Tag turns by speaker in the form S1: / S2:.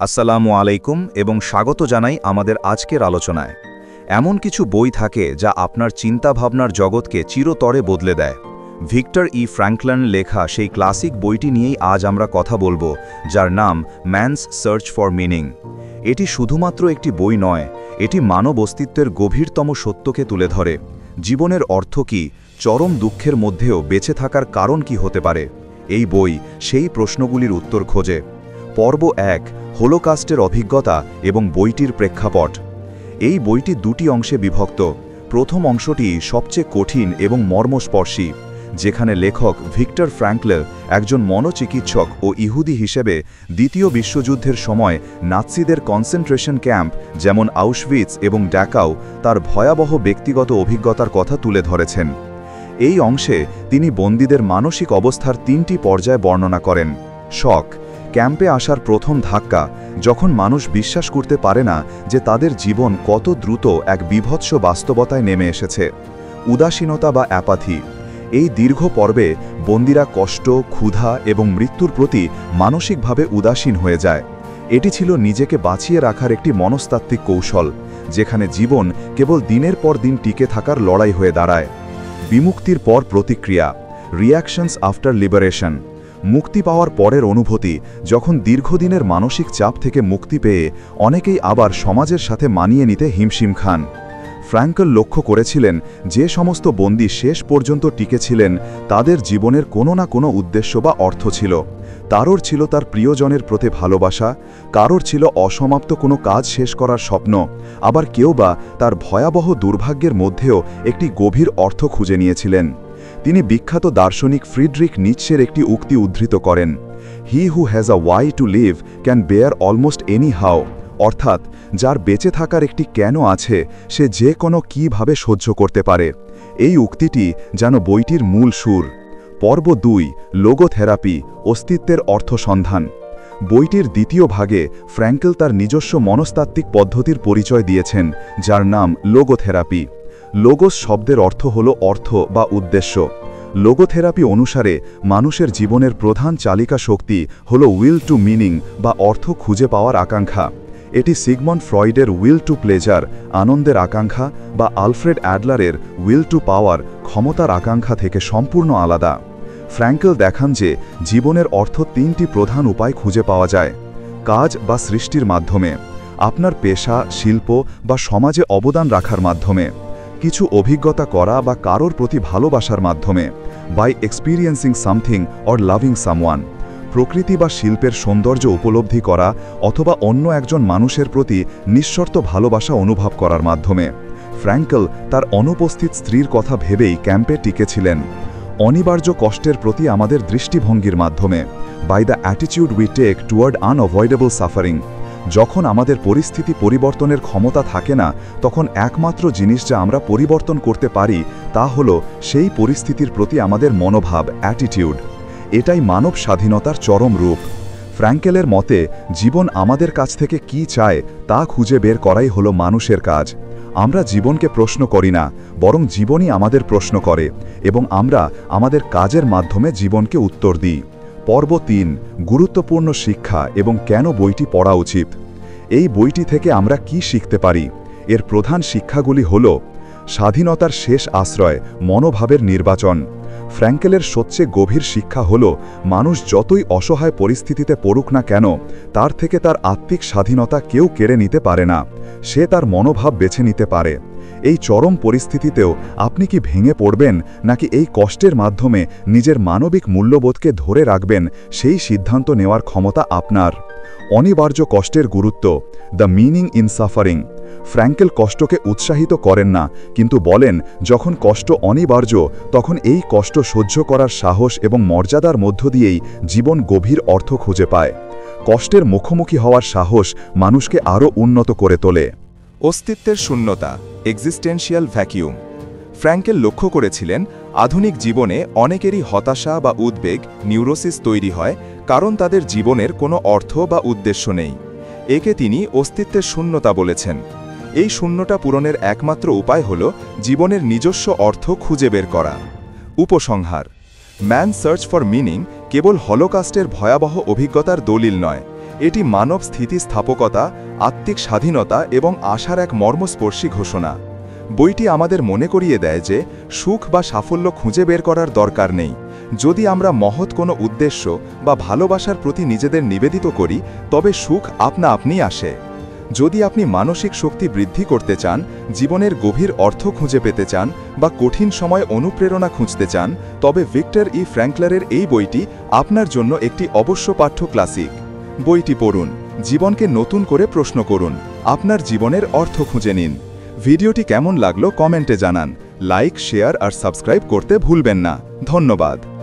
S1: আসসালামু আলাইকুম এবং স্বাগত জানাই আমাদের আজকের আলোচনায়। এমন কিছু বই থাকে যা আপনার চিন্তাভাবনার জগৎকে চিরতরে বদলে দেয়। ভিক্টর ফ্র্যাঙ্কলিন লেখা সেই ক্লাসিক বইটি নিয়েই আজ আমরা কথা বলবো, যার নাম ম্যানস সার্চ ফর মিনিং। এটি শুধুমাত্র একটি বই নয়, এটি মানব অস্তিত্বের গভীরতম সত্যকে তুলে ধরে। জীবনের অর্থ কী, চরম দুঃখের মধ্যেও বেঁচে থাকার কারণ কি হতে পারে। এই বই সেই প্রশ্নগুলির উত্তর খোঁজে। পর্ব 1, হোলোকাস্টের অভিজ্ঞতা এবং বইটির প্রেক্ষাপট। এই বইটি দুটি অংশে বিভক্ত। প্রথম অংশটি সবচেয়ে কঠিন এবং মর্মস্পর্শী, যেখানে লেখক ভিক্টর ফ্র্যাঙ্কল একজন মনোচিকিৎসক ও ইহুদি হিসেবে দ্বিতীয় বিশ্বযুদ্ধের সময় নাৎসিদের কনসেন্ট্রেশন ক্যাম্প যেমন আউশভিটস এবং ড্যাকাউ তার ভয়াবহ ব্যক্তিগত অভিজ্ঞতার কথা তুলে ধরেছেন। এই অংশে তিনি বন্দীদের মানসিক অবস্থার 3টি পর্যায় বর্ণনা করেন। শক, ক্যাম্পে আসার প্রথম ধাক্কা, যখন মানুষ বিশ্বাস করতে পারে না যে তাদের জীবন কত দ্রুত এক বীভৎস বাস্তবতায় নেমে এসেছে। উদাসীনতা বা অ্যাপাথি, এই দীর্ঘ পর্বে বন্দীরা কষ্ট, ক্ষুধা এবং মৃত্যুর প্রতি মানসিকভাবে উদাসীন হয়ে যায়। এটি ছিল নিজেকে বাঁচিয়ে রাখার একটি মনস্তাত্ত্বিক কৌশল, যেখানে জীবন কেবল দিনের পর দিন টিকে থাকার লড়াই হয়ে দাঁড়ায়। বিমুক্তির পর প্রতিক্রিয়া, রিঅ্যাকশনস আফটার লিবারেশন, মুক্তি পাওয়ার পরের অনুভূতি, যখন দীর্ঘদিনের মানসিক চাপ থেকে মুক্তি পেয়ে অনেকেই আবার সমাজের সাথে মানিয়ে নিতে হিমশিম খান। ফ্র্যাঙ্কল লক্ষ্য করেছিলেন যে সমস্ত বন্দী শেষ পর্যন্ত টিকেছিলেন তাদের জীবনের কোনো না কোনো উদ্দেশ্য বা অর্থ ছিল। কারোর ছিল তার প্রিয়জনের প্রতি ভালোবাসা, কারোর ছিল অসমাপ্ত কোনো কাজ শেষ করার স্বপ্ন, আবার কেউ বা তার ভয়াবহ দুর্ভাগ্যের মধ্যেও একটি গভীর অর্থ খুঁজে নিয়েছিলেন। তিনি বিখ্যাত দার্শনিক ফ্রিডরিখ নিৎসের একটি উক্তি উদ্ধৃত করেন, he who has a why to live can bear almost any how, অর্থাৎ যার বেঁচে থাকার একটি কেন আছে সে যে কোনো কীভাবে সহ্য করতে পারে। এই উক্তিটি যেন বইটির মূল সুর। পর্ব 2, লোগোথেরাপি, অস্তিত্বের অর্থ সন্ধান। বইটির দ্বিতীয় ভাগে ফ্র্যাঙ্কল তার নিজস্ব মনস্তাত্ত্বিক পদ্ধতির পরিচয় দিয়েছেন, যার নাম লোগোথেরাপি। লোগোস শব্দের অর্থ হল অর্থ বা উদ্দেশ্য। লোগোথেরাপি অনুসারে মানুষের জীবনের প্রধান চালিকা শক্তি হল উইল টু মিনিং বা অর্থ খুঁজে পাওয়ার আকাঙ্ক্ষা। এটি সিগমন্ড ফ্রয়েডের উইল টু প্লেজার, আনন্দের আকাঙ্ক্ষা, বা আলফ্রেড অ্যাডলারের উইল টু পাওয়ার, ক্ষমতার আকাঙ্ক্ষা থেকে সম্পূর্ণ আলাদা। ফ্র্যাঙ্কল দেখান যে জীবনের অর্থ 3টি প্রধান উপায় খুঁজে পাওয়া যায়: কাজ বা সৃষ্টির মাধ্যমে, আপনার পেশা, শিল্প বা সমাজে অবদান রাখার মাধ্যমে, কিছু অভিজ্ঞতা করা বা কারোর প্রতি ভালোবাসার মাধ্যমে, by experiencing something or loving someone, প্রকৃতি বা শিল্পের সৌন্দর্য উপলব্ধি করা অথবা অন্য একজন মানুষের প্রতি নিঃশর্ত ভালোবাসা অনুভব করার মাধ্যমে। ফ্র্যাঙ্কল তার অনুপস্থিত স্ত্রীর কথা ভেবেই ক্যাম্পে টিকেছিলেন। অনিবার্য কষ্টের প্রতি আমাদের দৃষ্টিভঙ্গির মাধ্যমে, by the attitude we take toward unavoidable suffering. যখন আমাদের পরিস্থিতি পরিবর্তনের ক্ষমতা থাকে না, তখন একমাত্র জিনিস যা আমরা পরিবর্তন করতে পারি তা হল সেই পরিস্থিতির প্রতি আমাদের মনোভাব, অ্যাটিটিউড। এটাই মানব স্বাধীনতার চরম রূপ। ফ্র্যাঙ্কেলের মতে জীবন আমাদের কাছ থেকে কি চায় তা খুঁজে বের করাই হলো মানুষের কাজ। আমরা জীবনকে প্রশ্ন করি না, বরং জীবনই আমাদের প্রশ্ন করে, এবং আমরা আমাদের কাজের মাধ্যমে জীবনকে উত্তর দিই। পর্ব 3, গুরুত্বপূর্ণ শিক্ষা এবং কেন বইটি পড়া উচিত। এই বইটি থেকে আমরা কি শিখতে পারি? এর প্রধান শিক্ষাগুলি হল: স্বাধীনতার শেষ আশ্রয়, মনোভাবের নির্বাচন। ফ্র্যাঙ্কেলের সবচেয়ে গভীর শিক্ষা হল মানুষ যতই অসহায় পরিস্থিতিতে পড়ুক না কেন, তার থেকে তার আত্মিক স্বাধীনতা কেউ কেড়ে নিতে পারে না। সে তার মনোভাব বেছে নিতে পারে। এই চরম পরিস্থিতিতেও আপনি কি ভেঙে পড়বেন, নাকি এই কষ্টের মাধ্যমে নিজের মানবিক মূল্যবোধকে ধরে রাখবেন, সেই সিদ্ধান্ত নেওয়ার ক্ষমতা আপনার। অনিবার্য কষ্টের গুরুত্ব, the meaning in suffering. Frankl কষ্টকে উৎসাহিত করেন না, কিন্তু বলেন যখন কষ্ট অনিবার্য, তখন এই কষ্ট সহ্য করার সাহস এবং মর্যাদার মধ্য দিয়েই জীবন গভীর অর্থ খুঁজে পায়। কষ্টের মুখোমুখি হওয়ার সাহস মানুষকে আরও উন্নত করে তোলে।
S2: অস্তিত্বের শূন্যতা, এক্সিস্টেন্সিয়াল ভ্যাকিউম। ফ্র্যাঙ্কেল লক্ষ্য করেছিলেন আধুনিক জীবনে অনেকেরই হতাশা বা উদ্বেগ, নিউরোসিস তৈরি হয়, কারণ তাদের জীবনের কোনো অর্থ বা উদ্দেশ্য নেই। একে তিনি অস্তিত্বের শূন্যতা বলেছেন। এই শূন্যতা পূরণের একমাত্র উপায় হল জীবনের নিজস্ব অর্থ খুঁজে বের করা। উপসংহার: ম্যান সার্চ ফর মিনিং কেবল হলোকাস্টের ভয়াবহ অভিজ্ঞতার দলিল নয়, এটি মানব স্থিতিস্থাপকতা, আত্মিক স্বাধীনতা এবং আশার এক মর্মস্পর্শী ঘোষণা। বইটি আমাদের মনে করিয়ে দেয় যে সুখ বা সাফল্য খুঁজে বের করার দরকার নেই। যদি আমরা মহৎ কোনো উদ্দেশ্য বা ভালোবাসার প্রতি নিজেদের নিবেদিত করি, তবে সুখ আপনা আপনি আসে। যদি আপনি মানসিক শক্তি বৃদ্ধি করতে চান, জীবনের গভীর অর্থ খুঁজে পেতে চান বা কঠিন সময় অনুপ্রেরণা খুঁজতে চান, তবে ভিক্টর ই ফ্র্যাঙ্কলারের এই বইটি আপনার জন্য একটি অবশ্যপাঠ্য ক্লাসিক। বইটি পড়ুন, জীবনকে নতুন করে প্রশ্ন করুন, আপনার জীবনের অর্থ খুঁজে নিন। ভিডিওটি কেমন লাগলো কমেন্টে জানান। লাইক, শেয়ার আর সাবস্ক্রাইব করতে ভুলবেন না। ধন্যবাদ।